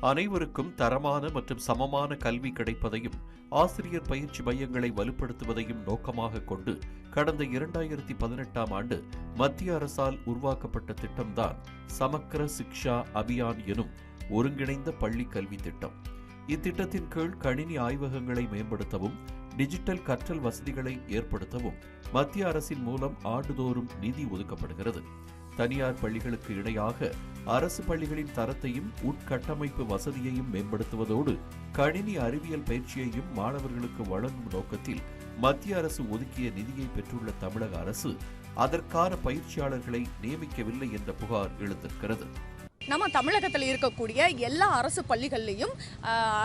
அனைவருக்கும் தரமான மற்றும் சமமான கல்வி கிடைப்பதையும் ஆசிரியர் பயிற்சி மையங்களை வலுப்படுத்துவதையும் நோக்கமாக கொண்டு கடந்த 2018ஆம் ஆண்டு மத்திய அரசால் உருவாக்கப்பட்ட திட்டம்தான் சமக்கர சிக்ஷா அபியான் எனும் ஒருங்கிணைந்த பள்ளி கல்வி திட்டம். இத்திட்டத்தின் கீழ் கணினி ஆய்வகங்களை மேம்படுத்தவும் டிஜிட்டல் கற்றல் வசதிகளை ஏற்படுத்தவும் மத்திய அரசின் மூலம் ஆண்டுதோறும் நிதி ஒதுக்கப்படுகிறது. தனியார் பள்ளிகளுக்கு இணையாக அரசு பள்ளிகளின் தரத்தையும் உட்கட்டமைப்பு வசதியையும் மேம்படுத்துவதோடு கணினி அறிவியல் பயிற்சியையும் மாணவர்களுக்கு வழங்கும் நோக்கத்தில் மத்திய அரசு ஒதுக்கிய நிதியை பெற்றுள்ள தமிழக அரசு அதற்கான பயிற்சியாளர்களை நியமிக்கவில்லை என்ற புகார் எழுந்திருக்கிறது. நம்ம தமிழகத்தில் இருக்கக்கூடிய எல்லா அரசு பள்ளிகள்லையும்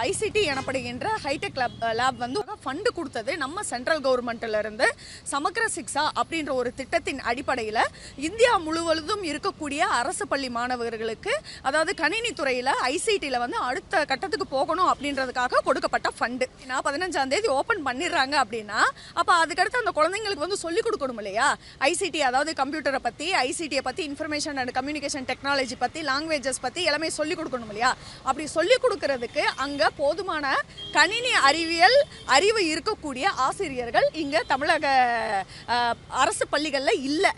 ஐசிடி எனப்படுகின்ற ஹைடெக் லேப் வந்து ஃபண்டு கொடுத்தது நம்ம சென்ட்ரல் கவர்மெண்ட்ல இருந்து சமக்கர சிக்ஷா அப்படின்ற ஒரு திட்டத்தின் அடிப்படையில் இந்தியா முழுவதும் இருக்கக்கூடிய அரசு பள்ளி மாணவர்களுக்கு, அதாவது கணினி துறையில் ஐசிடியில் வந்து அடுத்த கட்டத்துக்கு போகணும் அப்படின்றதுக்காக கொடுக்கப்பட்ட ஃபண்டு. 15ஆம் தேதி ஓப்பன் பண்ணிடுறாங்க அப்படின்னா அப்போ அதுக்கடுத்து அந்த குழந்தைங்களுக்கு வந்து சொல்லிக் கொடுக்கணும் இல்லையா? ஐசிடி, அதாவது கம்ப்யூட்டரை பற்றி, ஐசிடியை பற்றி, இன்ஃபர்மேஷன் அண்ட் கம்யூனிகேஷன் டெக்னாலஜி பற்றி, லாங்குவேஜஸ் பற்றி எல்லாமே சொல்லிக் கொடுக்கணும் இல்லையா? அப்படி சொல்லிக் கொடுக்கறதுக்கு அங்கே போதுமான கணினி அறிவியல் அறிவு இருக்கக்கூடிய ஆசிரியர்கள் இங்கே தமிழக அரசு பள்ளிகளில் இல்லை.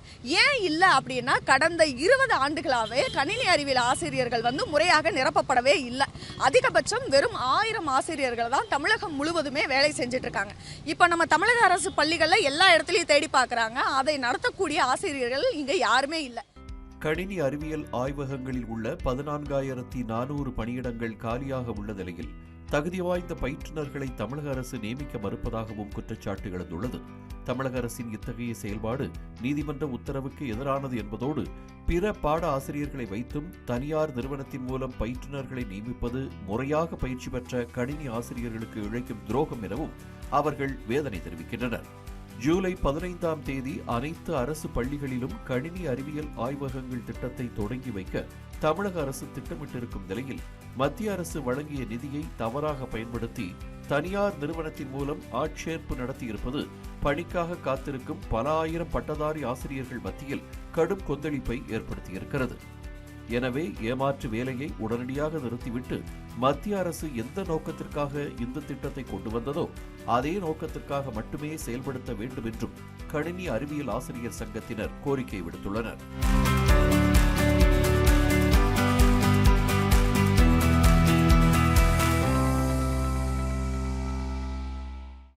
ஏன் இல்லை அப்படின்னா கடந்த 20 ஆண்டுகளாகவே கணினி அறிவியல் ஆசிரியர்கள் வந்து முறையாக நிரப்பப்படவே இல்லை. அதிகபட்சம் வெறும் 1000 ஆசிரியர்கள் தான் தமிழகம் முழுவதுமே வேலை செஞ்சுட்டு இருக்காங்க. இப்போ நம்ம தமிழக அரசு பள்ளிகளில் எல்லா இடத்துலையும் தேடி பார்க்குறாங்க, அதை நடத்தக்கூடிய ஆசிரியர்கள் இங்கே யாருமே இல்லை. கணினி அறிவியல் ஆய்வகங்களில் உள்ள 14,400 பணியிடங்கள் காலியாக உள்ள நிலையில் தகுதி வாய்ந்த பயிற்றுநர்களை தமிழக அரசு நியமிக்க மறுப்பதாகவும் குற்றச்சாட்டு எழுந்துள்ளது. தமிழக அரசின் இத்தகைய செயல்பாடு நீதிமன்ற உத்தரவுக்கு எதிரானது என்பதோடு பிற பாட ஆசிரியர்களை வைத்தும் தனியார் நிறுவனத்தின் மூலம் பயிற்றுநர்களை நியமிப்பது முறையாக பயிற்சி பெற்ற கணினி ஆசிரியர்களுக்கு இழைக்கும் துரோகம் எனவும் அவர்கள் வேதனை தெரிவிக்கின்றனர். ஜூலை 15ஆம் தேதி அனைத்து அரசு பள்ளிகளிலும் கணினி அறிவியல் ஆய்வகங்கள் திட்டத்தை தொடங்கி வைக்க தமிழக அரசு திட்டமிட்டிருக்கும் நிலையில் மத்திய அரசு வழங்கிய நிதியை தவறாக பயன்படுத்தி தனியார் நிறுவனத்தின் மூலம் ஆட்சேர்ப்பு நடத்தியிருப்பது பணிக்காக காத்திருக்கும் பல ஆயிரம் பட்டதாரி ஆசிரியர்கள் மத்தியில் கடும் கொந்தளிப்பை ஏற்படுத்தியிருக்கிறது. எனவே ஏமாற்று வேலையை உடனடியாக நிறுத்திவிட்டு மத்திய அரசு எந்த நோக்கத்திற்காக இந்த திட்டத்தை கொண்டு வந்ததோ அதே நோக்கத்திற்காக மட்டுமே செயல்படுத்த வேண்டும் என்றும் கணினி அறிவியல் ஆசிரியர் சங்கத்தினர் கோரிக்கை விடுத்துள்ளனர்.